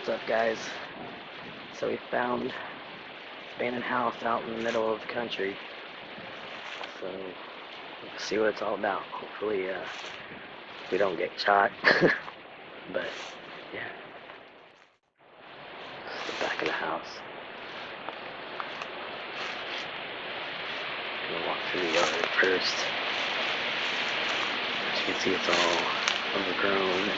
What's up, guys? So we found an abandoned house out in the middle of the country. So we'll see what it's all about. Hopefully we don't get shot. But yeah. This is the back of the house. I'm gonna walk through the yard first. As you can see, it's all overgrown.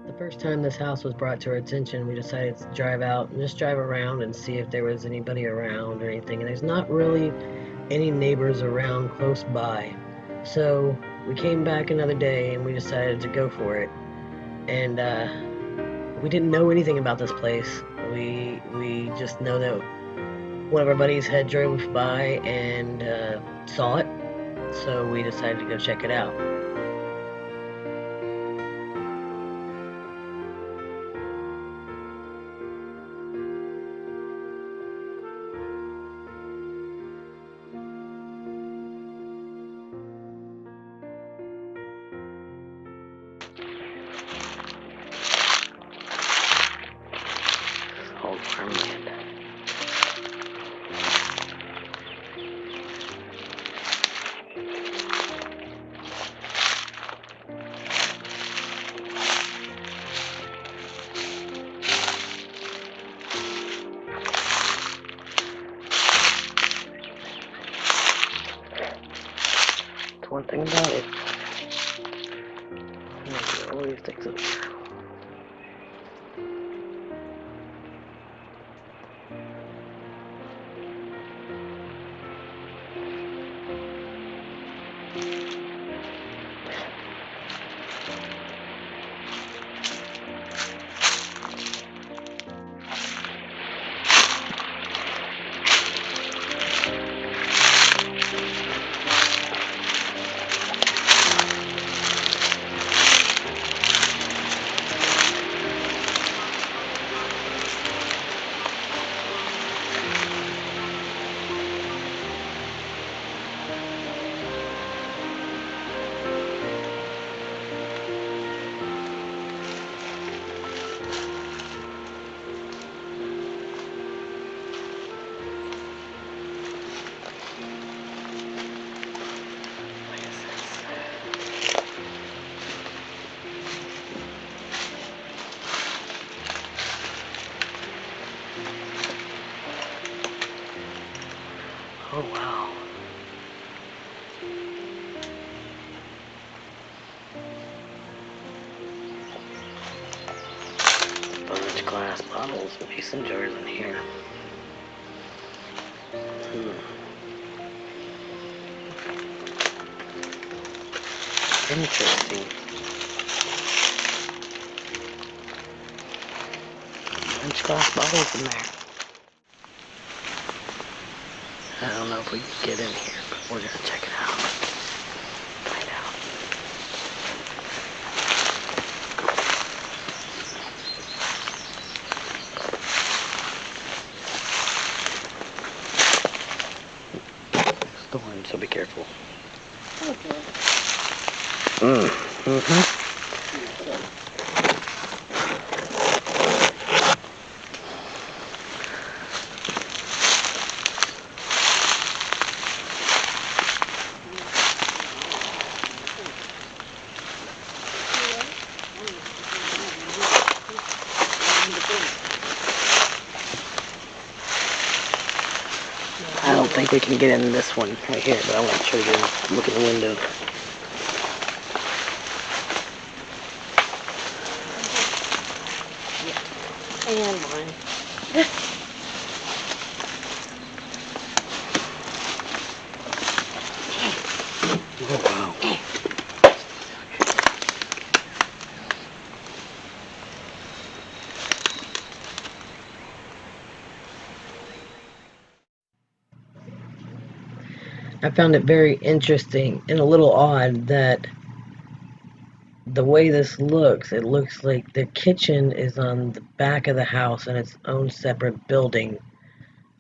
The first time this house was brought to our attention, we decided to drive out and just drive around and see if there was anybody around or anything. And there's not really any neighbors around close by. So we came back another day and we decided to go for it. And we didn't know anything about this place. We just know that one of our buddies had drove by and saw it. So we decided to go check it out. Old farmland. That's one thing about it. It always takes over. Oh wow. Bunch of glass bottles and mason jars in here. Interesting. Bunch of glass bottles in there. I don't know if we can get in here, but we're gonna check it out. Find out. It's the one, so be careful. Okay. I don't think we can get in this one right here, but I want to show you. Look in the window. And one. Oh, wow. I found it very interesting and a little odd that the way this looks, it looks like the kitchen is on the back of the house in its own separate building.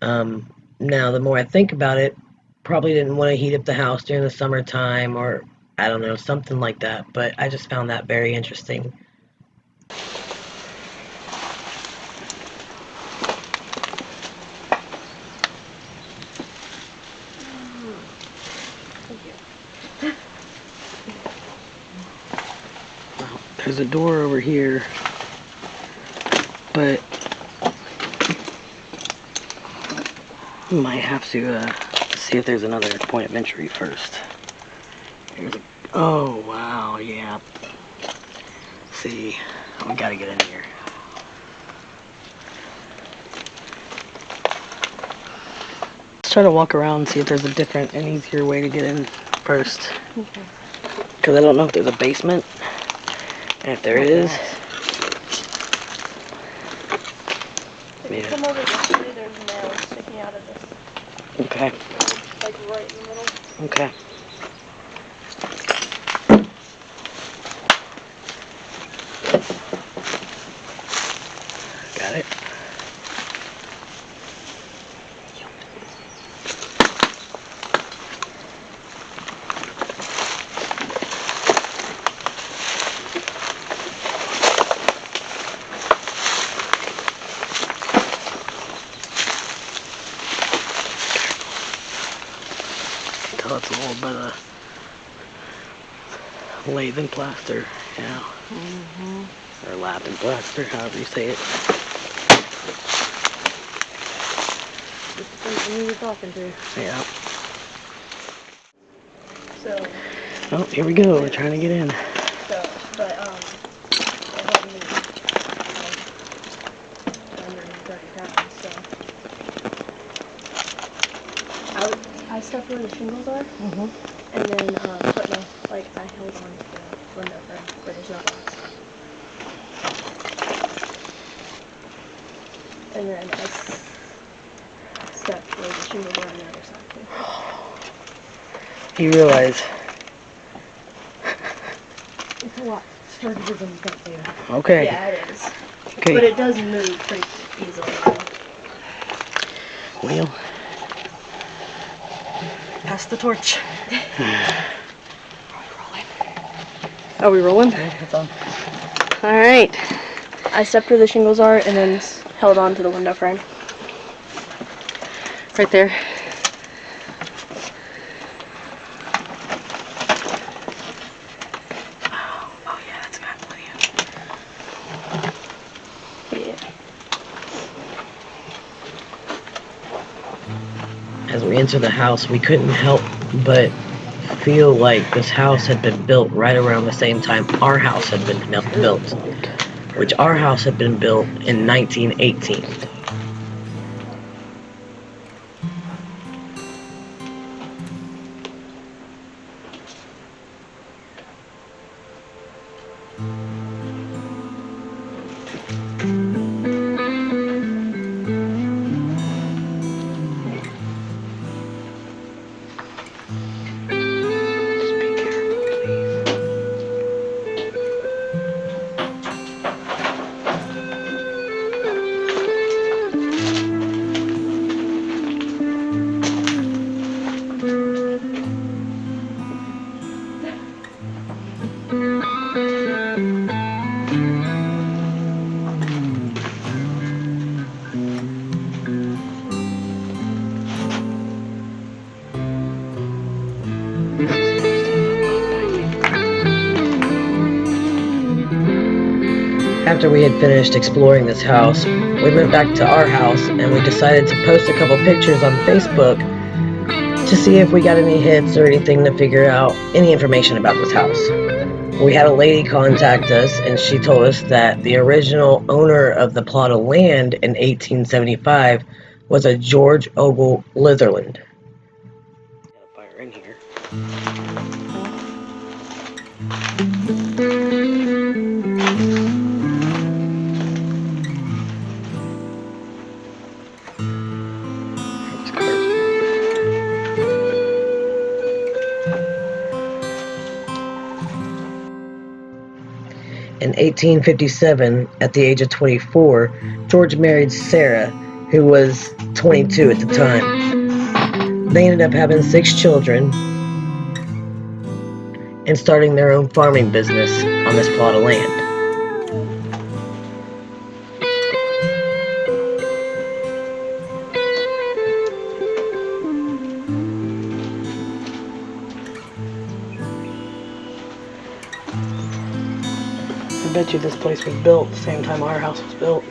Now, the more I think about it, probably didn't want to heat up the house during the summertime or I don't know, something like that. But I just found that very interesting. Well, there's a door over here, but we might have to see if there's another point of entry first. Here's a, oh wow, yeah. See, we gotta get in here. Let's try to walk around and see if there's a different and easier way to get in first. Okay. Because I don't know if there's a basement. And if there is, If you come over this way, there's nails sticking out of this. okay, Like right in the middle. okay. Got it. Tell it's a little bit of lathe and plaster, yeah. Or lap and plaster, however you say it. Just depends on who you're talking to. Yeah. So. Oh, here we go. We're trying to get in. So, but it had me like 130 pounds. So I stepped where the shingles are, and then but no, like I held on to the window frame where there's no glass, and then I stepped where the shingles are on the other side too. You realize. It's a lot sturdier than you think, dude. Okay. Yeah, it is. Okay. But it does move pretty easily. Well. Pass the torch. Are we rolling? It's on. Alright. I stepped where the shingles are and then held on to the window frame. Right there. Oh yeah, that's got plenty of. Yeah. As we enter the house, we couldn't help but feel like this house had been built right around the same time our house had been built, which our house had been built in 1918. After we had finished exploring this house, we went back to our house and we decided to post a couple pictures on Facebook to see if we got any hits or anything to figure out any information about this house. We had a lady contact us and she told us that the original owner of the plot of land in 1875 was a George Ogle Litherland. Got a fire in here. 1857, at the age of 24, George married Sarah, who was 22 at the time. They ended up having 6 children and starting their own farming business on this plot of land. I bet you this place was built the same time our house was built.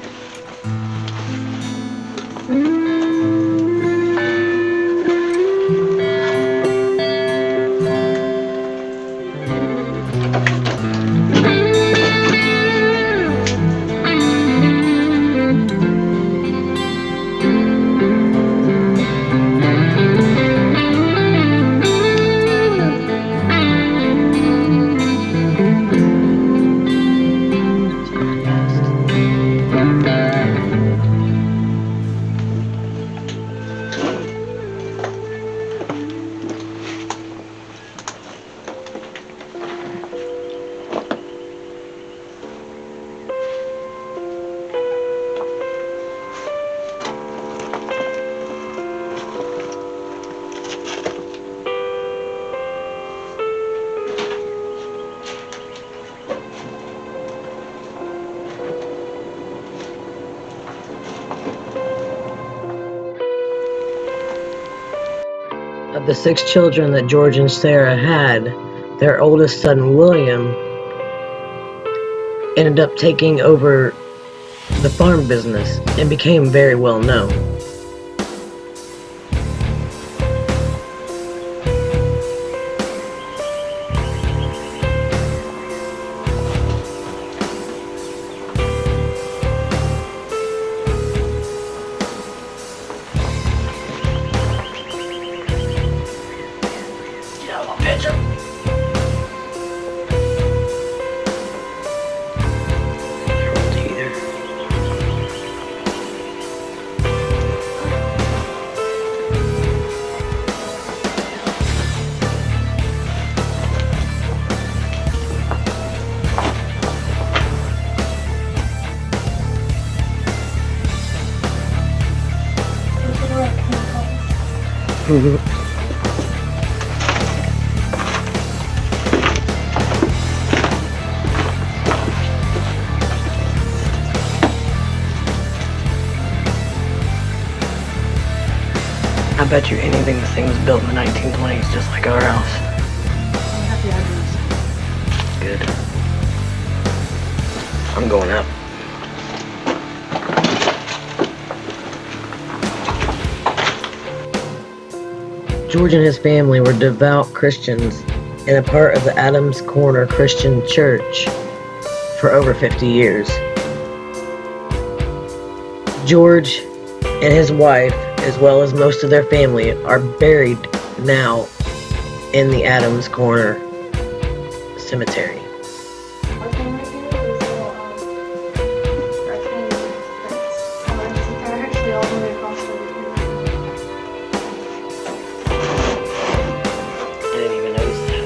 Of the 6 children that George and Sarah had, their oldest son, William, ended up taking over the farm business and became very well known. I bet you anything this thing was built in the 1920s, just like our house. I'm happy I Good. I'm going up. George and his family were devout Christians and a part of the Adams Corner Christian Church for over 50 years. George and his wife, as well as most of their family, are buried now in the Adams Corner Cemetery. Our thing right here is they're actually all the way across the river. I didn't even notice that.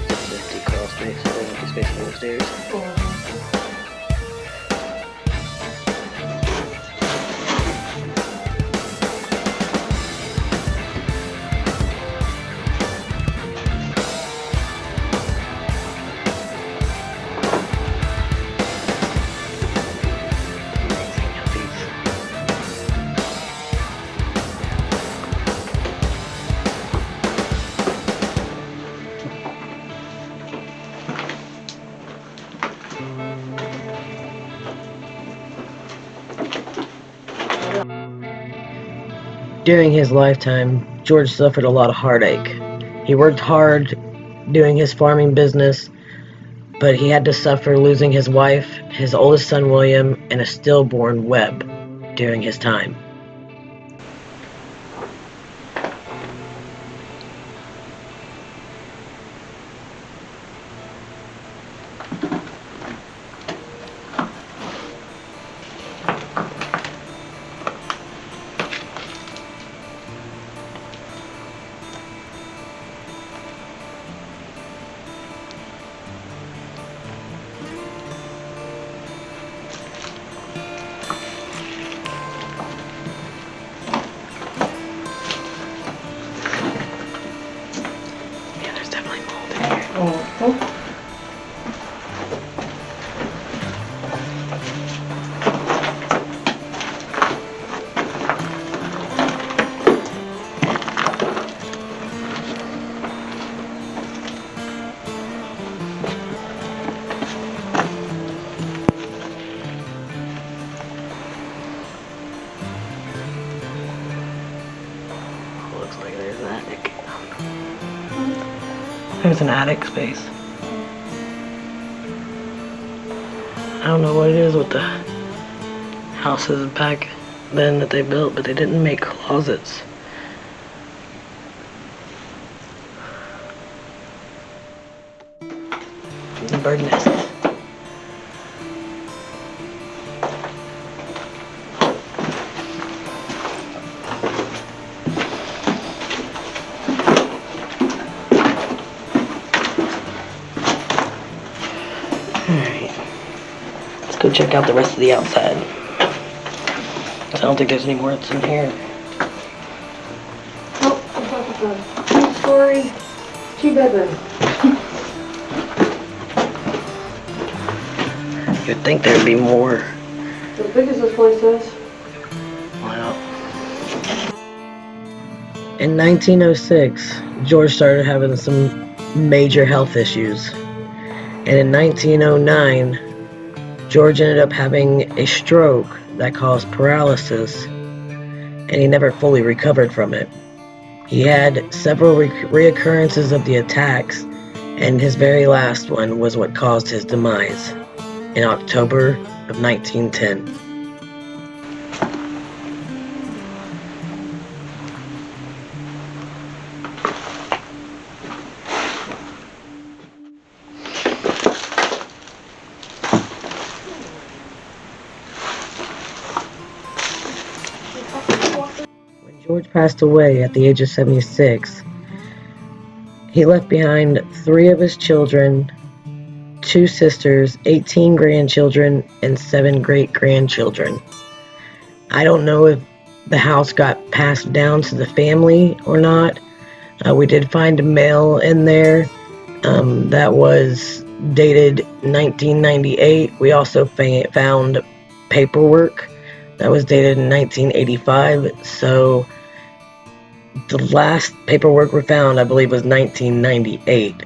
It's an empty crawl space. I think it's facing the stairs. During his lifetime, George suffered a lot of heartache. He worked hard doing his farming business, but he had to suffer losing his wife, his oldest son William, and a stillborn Webb during his time. like there's an attic. There's an attic space. I don't know what it is with the houses back then that they built, but they didn't make closets. The bird nest. Alright. Let's go check out the rest of the outside. I don't think there's any more that's in here. Oh, it's a 2-story, 2-bedroom. You'd think there'd be more. As big as this place is. Wow. In 1906, George started having some major health issues. And in 1909, George ended up having a stroke that caused paralysis, and he never fully recovered from it. He had several reoccurrences of the attacks, and his very last one was what caused his demise in October of 1910. George passed away at the age of 76. He left behind 3 of his children, 2 sisters, 18 grandchildren, and 7 great-grandchildren. I don't know if the house got passed down to the family or not. We did find a mail in there that was dated 1998. We also found paperwork that was dated in 1985, so the last paperwork we found, I believe, was 1998.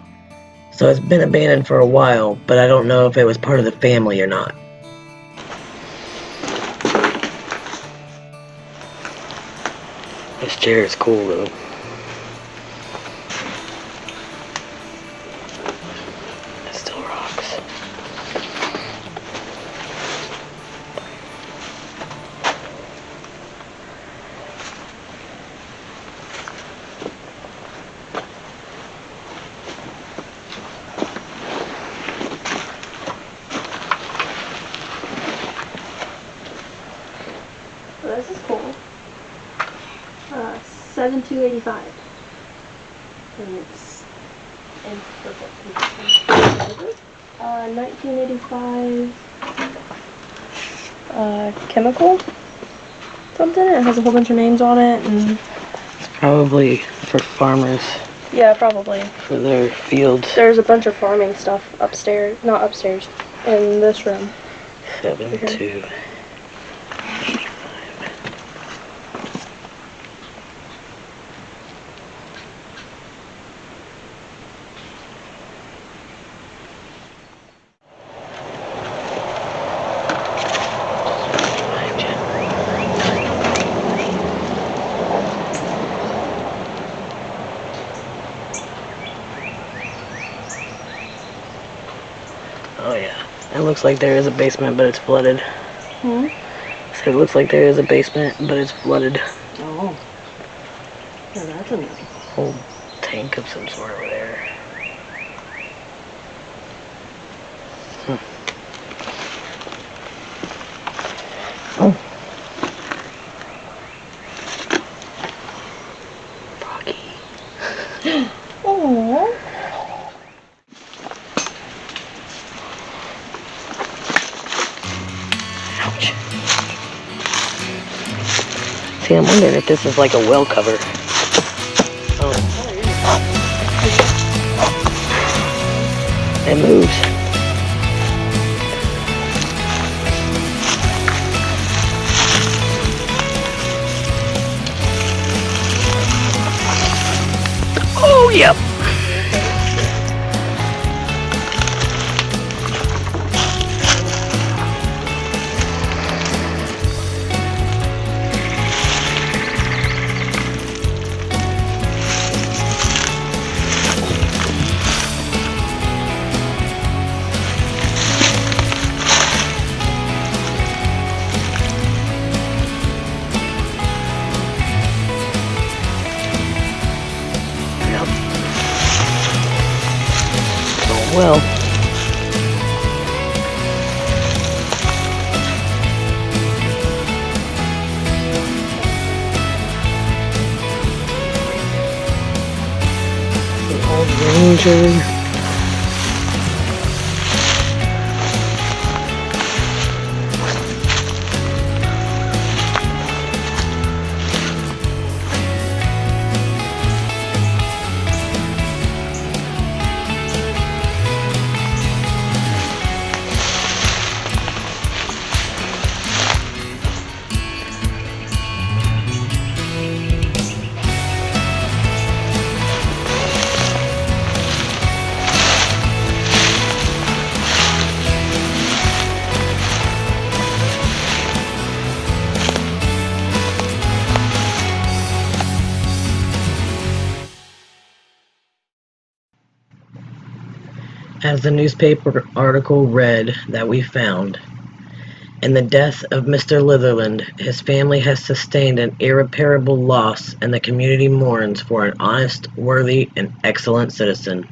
So it's been abandoned for a while, but I don't know if it was part of the family or not. This chair is cool, though. It still rocks. This is cool. 7285. And it's in perfect condition. 1985 chemical something. It has a whole bunch of names on it, and It's probably for farmers, yeah, probably. for their fields. There's a bunch of farming stuff upstairs, not upstairs, in this room. 7-2. Oh yeah, it looks like there is a basement, but it's flooded. Hmm? So it looks like there is a basement, but it's flooded. Oh. Yeah, that's a Whole tank of some sort over there. Oh. Rocky. Oh. Ouch. See, I'm wondering if this is like a well cover. Oh. It moves. Oh, yep. will. The old Ranger. As the newspaper article read that we found, in the death of Mr. Litherland, his family has sustained an irreparable loss and the community mourns for an honest, worthy, and excellent citizen.